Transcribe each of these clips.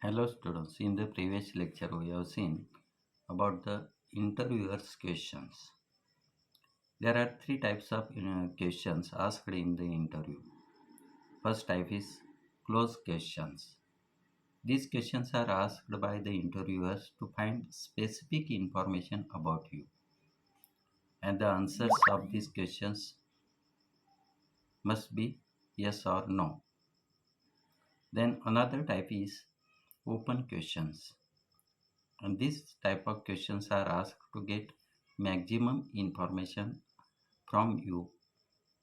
Hello students, in the previous lecture we have seen about the interviewer's questions. There are three types of questions asked in the interview. First type is closed questions. These questions are asked by the interviewers to find specific information about you, and the answers of these questions must be yes or no. Then another type is open questions. And this type of questions are asked to get maximum information from you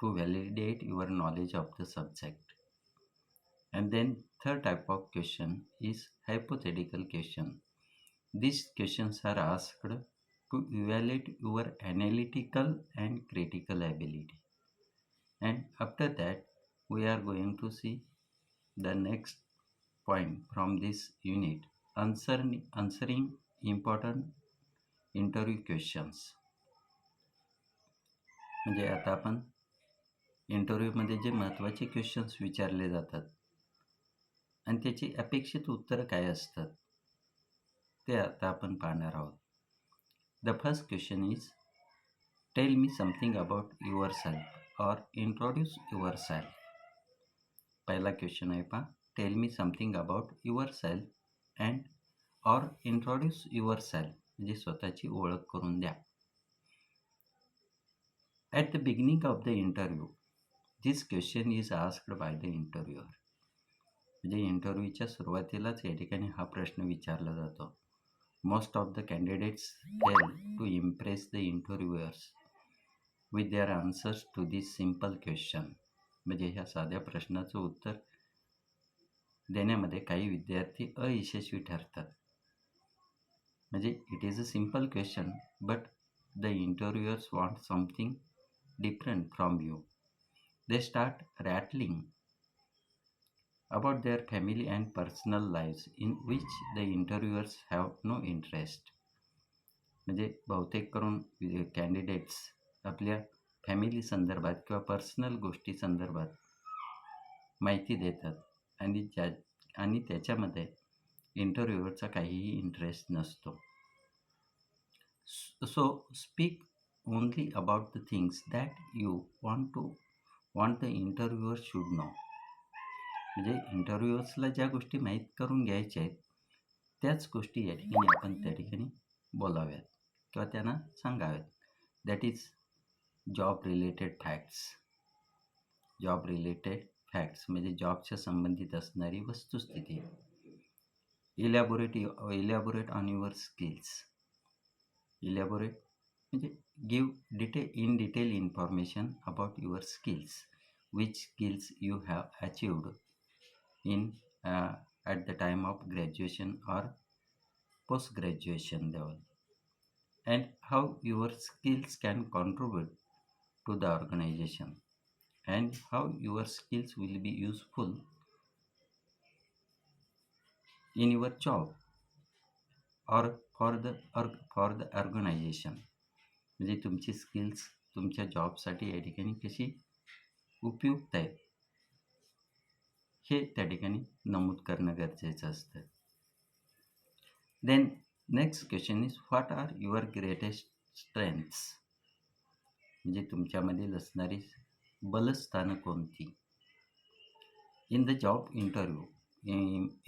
to validate your knowledge of the subject. And then third type of question is hypothetical question. These questions are asked to evaluate your analytical and critical ability. And after that, we are going to see the next point from this unit, answering important interview questions. म्हणजे आता आपण इंटरव्ह्यूमध्ये जे महत्त्वाचे questions विचारले जातात आणि त्याची अपेक्षित उत्तरं काय असतात ते आता आपण पाहणार आहोत. The first question is tell me something about your self or introduce your self. पहिला क्वेश्चन आहे पहा, tell me something about your self and or introduce your self, म्हणजे स्वतःची ओळख करून द्या. At the beginning of the interview, this question is asked by the interviewer. म्हणजे इंटरव्ह्यूच्या सुरुवातीलाच या ठिकाणी हा प्रश्न विचारला जातो. Most of the candidates help to impress the interviewers with their answers to this simple question. म्हणजे ह्या साध्या प्रश्नाचं उत्तर देण्यामध्ये काही विद्यार्थी अयशस्वी ठरतात. म्हणजे it is a simple question but the interviewers want something different from you. They start rattling about their family and personal lives in which the interviewers have no interest. म्हणजे बहुतेक करून कॅन्डिडेट्स आपल्या फॅमिली संदर्भात किंवा personal गोष्टी संदर्भात माहिती देतात आणि त्याच्यामध्ये इंटरव्ह्यूवरचा काहीही इंटरेस्ट नसतो. So speak only about the things that you want the interviewer should know. म्हणजे इंटरव्ह्युअर्सला ज्या गोष्टी माहीत करून घ्यायच्या आहेत त्याच गोष्टी या ठिकाणी आपण त्या ठिकाणी बोलाव्यात किंवा त्यांना सांगाव्यात. That is job related facts. Job related facts म्हणजे जॉबच्या संबंधित असणारी वस्तुस्थिती. Elaborate on your skills. Elaborate म्हणजे give detail information about your skills, which skills you have achieved in at the time of graduation or post graduation level, and how your skills can contribute to the organisation, and how your skills will be useful in your job or for the organisation. म्हणजे तुमची skills तुमच्या जॉबसाठी या ठिकाणी कशी उपयुक्त आहेत हे त्या ठिकाणी नमूद करणं गरजेचं असतं. Then next question is what are your greatest strengths. म्हणजे तुमच्यामधील असणारी बलस्थानं कोणती. In the job interview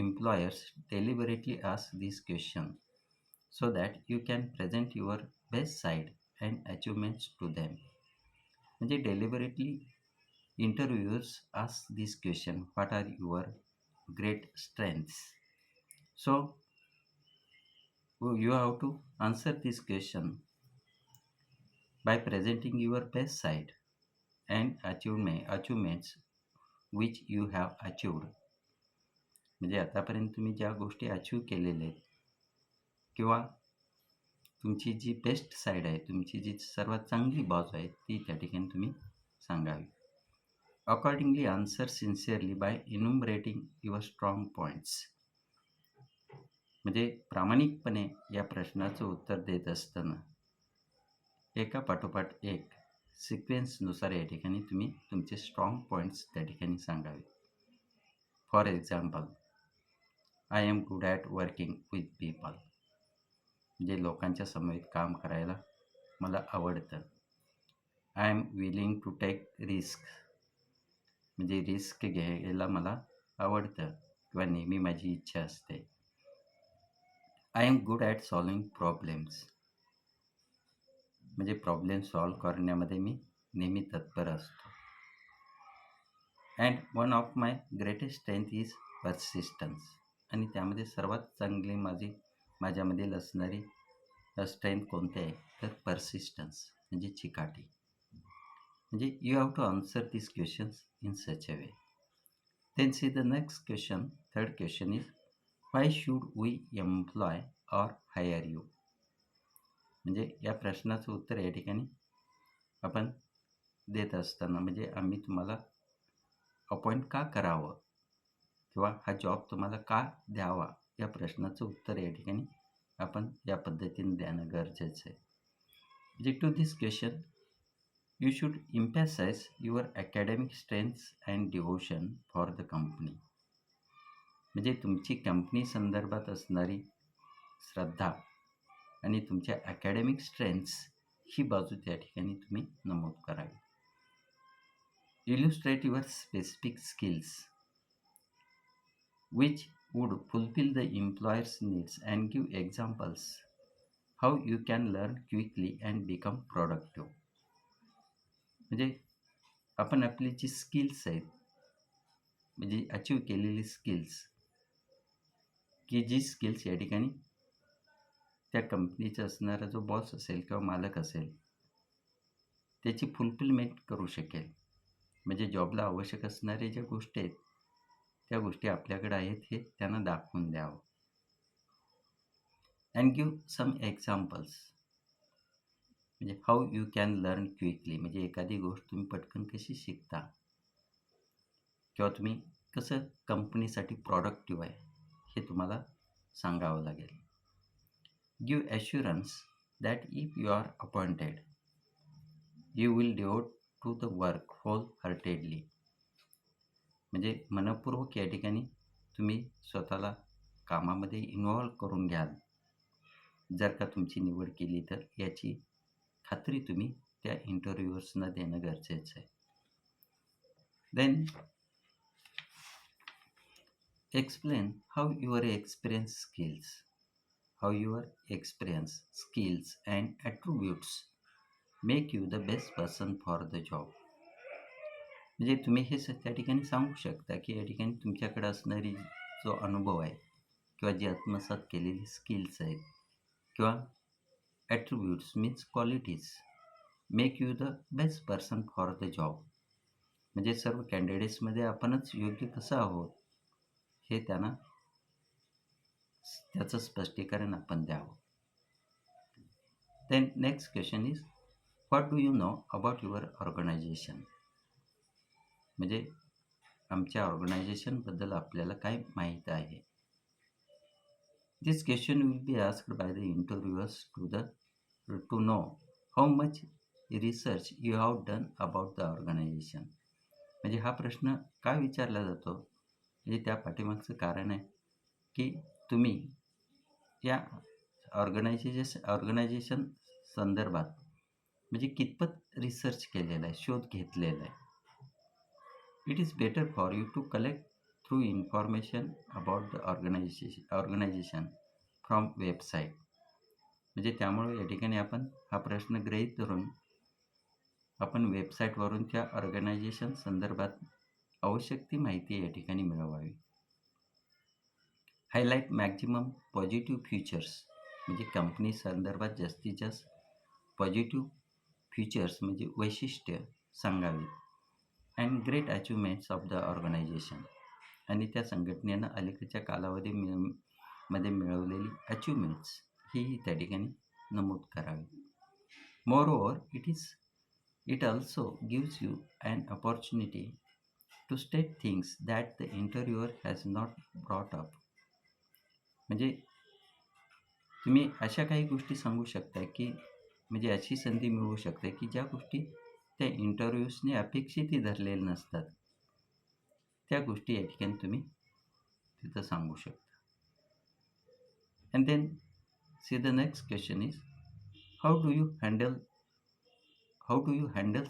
employers deliberately ask this question so that you can present your best side and achievements to them. म्हणजे deliberately interviewers ask this question, what are your great strengths. So you have to answer this question by presenting your best side and achievements which you have achieved. म्हणजे आतापर्यंत तुम्ही ज्या गोष्टी achieve केलेल्या आहेत किंवा तुमची जी बेस्ट साईड आहे, तुमची जी सर्वात चांगली बाजू आहे ती त्या ठिकाणी तुम्ही सांगावी. Accordingly answer sincerely by enumerating your strong points. म्हणजे प्रामाणिकपणे या प्रश्नाचं उत्तर देत असताना एका पाठोपाठ एक सिक्वेन्सनुसार या ठिकाणी तुम्ही तुमचे स्ट्रॉंग पॉईंट्स त्या ठिकाणी सांगावे. For example, I am good at working with people, म्हणजे लोकांच्या समवेत काम करायला मला आवडतं. I am willing to take risk, म्हणजे रिस्क घ्यायला मला आवडतं किंवा नेहमी माझी इच्छा असते. I am good at solving problems, म्हणजे प्रॉब्लेम सॉल्व करण्यामध्ये मी नेहमी तत्पर असतो. And one of my greatest strength is persistence, आणि त्यामध्ये सर्वात चांगली माझ्यामधील असणारी स्ट्रेंथ कोणती आहे तर पर्सिस्टन्स, म्हणजे चिकाटी. म्हणजे you have to answer this questions in such a way. Then see the next question, third question is why should we employ or hire you, म्हणजे या प्रश्नाचं उत्तर या ठिकाणी आपण देत असताना, म्हणजे आम्ही तुम्हाला अपॉइंट का करावं किंवा हा जॉब तुम्हाला का द्यावा, या प्रश्नाचं उत्तर या ठिकाणी आपण या पद्धतीने देणं गरजेचं आहे. म्हणजे to this question you should emphasise your academic strengths and devotion for the company, म्हणजे तुमची कंपनी संदर्भात असणारी श्रद्धा आणि तुमच्या अकॅडमिक स्ट्रेंथ्स ही बाजू त्या ठिकाणी तुम्ही नमूद करावी. Illustrate your specific skills which would fulfill the employer's needs and give examples how you can learn quickly and become productive. म्हणजे आपण आपली जी स्किल्स आहेत, म्हणजे अचीव केलेली स्किल्स, की जी स्किल्स या ठिकाणी त्या कंपनीचा असणारा जो बॉस असेल किंवा मालक असेल त्याची फुलफिलमेंट करू शकेल, म्हणजे जॉबला आवश्यक असणाऱ्या ज्या गोष्टी आहेत त्या गोष्टी आपल्याकडे आहेत हे त्यांना दाखवून द्यावं. अँड गिव्ह सम एक्झाम्पल्स, म्हणजे how you can learn quickly, म्हणजे एखादी गोष्ट तुम्ही पटकन कशी शिकता किंवा तुम्ही कसं कंपनीसाठी प्रॉडक्टिव्ह आहे हे तुम्हाला सांगावं लागेल. Give assurance that if you are appointed you will devote to the work wholeheartedly, म्हणजे मनपूर्वक या ठिकाणी तुम्ही स्वतःला कामामध्ये इन्व्हॉल्व करून घ्याल जर का तुमची निवड केली तर, याची खात्री तुम्ही त्या इंटरव्ह्यूअर्सना देणं गरजेचं आहे. Then explain how your experience skills and attributes make you the best person for the job, म्हणजे तुम्ही हे त्या ठिकाणी सांगू शकता की या ठिकाणी तुमच्याकडे असणारी जो अनुभव आहे किंवा जी आत्मसात केलेली स्किल्स आहेत किंवा attributes means qualities make you the best person for the job, म्हणजे सर्व कॅन्डिडेट्समध्ये आपणच योग्य कसं आहोत हे त्यांना त्याचं स्पष्टीकरण आपण द्यावं. Then next question is what do you know about your organisation, म्हणजे आमच्या ऑर्गनायझेशनबद्दल आपल्याला काय माहीत आहे. This question will be asked by the interviewers to know how much research you have done about the organisation, म्हणजे हा प्रश्न का विचारला जातो, म्हणजे त्या पाठीमागचं कारण आहे की तुम्ही या ऑर्गनायझेशन संदर्भात म्हणजे कितपत रिसर्च केलेला आहे, शोध घेतलेला आहे. It is better for you to collect through information about the organisation from website, म्हणजे त्यामुळे या ठिकाणी आपण हा प्रश्न गृहीत धरून आपण वेबसाईटवरून त्या ऑर्गनायझेशन संदर्भात आवश्यक ती माहिती या ठिकाणी मिळवावी. हायलाईट मॅक्झिमम पॉझिटिव्ह फीचर्स, म्हणजे कंपनी संदर्भात जास्तीत जास्त पॉझिटिव्ह फीचर्स म्हणजे वैशिष्ट्य सांगावी. And great achievements of the organisation, आणि त्या संघटनेनं अलीकडच्या कालावधीमध्ये मिळवलेली अचिव्हमेंट्स ही त्या ठिकाणी नमूद करावी. Moreover it also gives you an opportunity to state things that the interviewer has not brought up, म्हणजे तुम्ही अशा काही गोष्टी सांगू शकता की म्हणजे अशी संधी मिळू शकते की ज्या गोष्टी त्या इंटरव्ह्यूजने अपेक्षितही धरलेल्या नसतात, त्या गोष्टी या ठिकाणी तुम्ही तिथं सांगू शकता. And then see the next question is how do you handle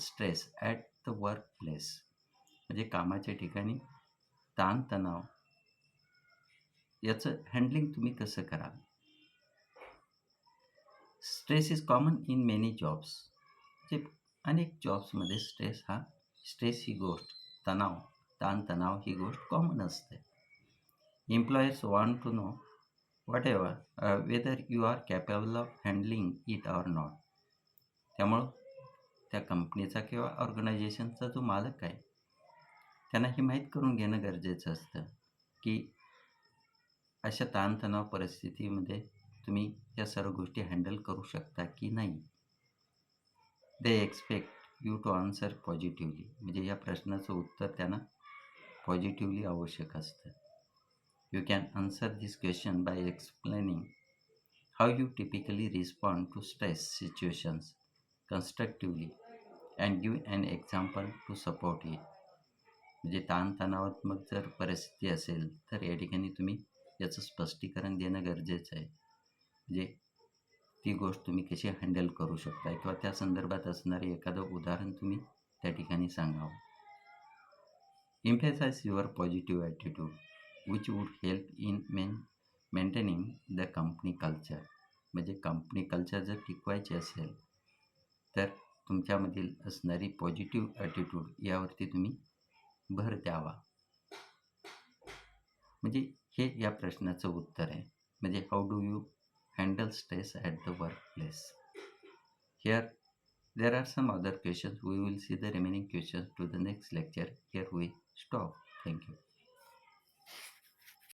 stress at the workplace? म्हणजे कामाच्या ठिकाणी ताणतणाव याचं हँडलिंग तुम्ही कसं कराल? Stress is common in many jobs. म्हणजे अनेक जॉब्समध्ये स्ट्रेस ही गोष्ट, ताणतणाव ही गोष्ट कॉमन असते. Employers want to know whether you are capable of handling it or not. त्यामुळं त्या कंपनीचा किंवा ऑर्गनायझेशनचा जो मालक आहे त्यांना हे माहीत करून घेणं गरजेचं असतं की अशा ताणतणाव परिस्थितीमध्ये तुम्ही या सर्व गोष्टी हँडल करू शकता की नाही. They expect you to answer positively. म्हणजे या प्रश्नाचं उत्तर त्यांना पॉझिटिव्हली आवश्यक असतं. You can answer this question by explaining how you typically respond to stress situations constructively and give an example to support it. म्हणजे ताणतणावात्मक जर परिस्थिती असेल तर या ठिकाणी तुम्ही याचं स्पष्टीकरण देणं गरजेचं आहे. म्हणजे ती गोष्ट तुम्ही कशी हँडल करू शकता किंवा त्या संदर्भात असणारे एखादं उदाहरण तुम्ही त्या ठिकाणी सांगावं. Emphasize your positive attitude, which would help in maintaining the company culture. म्हणजे कंपनी कल्चर जर टिकवायची असेल तर तुमच्यामधील असणारी पॉझिटिव्ह ॲटिट्यूड यावरती तुम्ही भर द्यावा. म्हणजे हे या प्रश्नाचं उत्तर आहे. म्हणजे how do you handle stress at the work place. Here there are some other questions. We will see the remaining questions to the next lecture. Here we stop. Thank you.